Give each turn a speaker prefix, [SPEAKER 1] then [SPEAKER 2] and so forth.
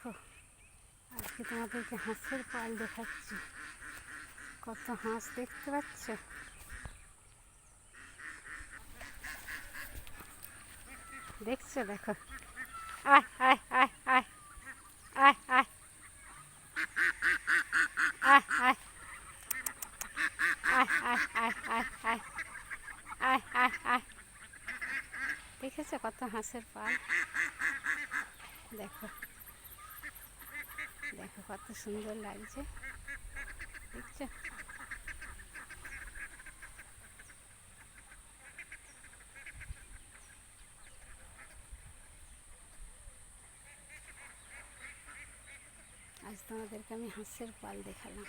[SPEAKER 1] দেখো, আজকে তোমাদেরকে হাঁসের পাল দেখাচ্ছি। কত হাঁস দেখতে পাচ্ছ? দেখছো? দেখো, আয় আয় আয় আয় আয় আয় আয় আয় আয় আয় আয় আয় আয় আয় আয় আয়। দেখেছো কত হাঁসের পাল? দেখো দেখো কত সুন্দর লাগছে, দেখছো? আজ তোমাদেরকে আমি হাঁসের পাল দেখালাম।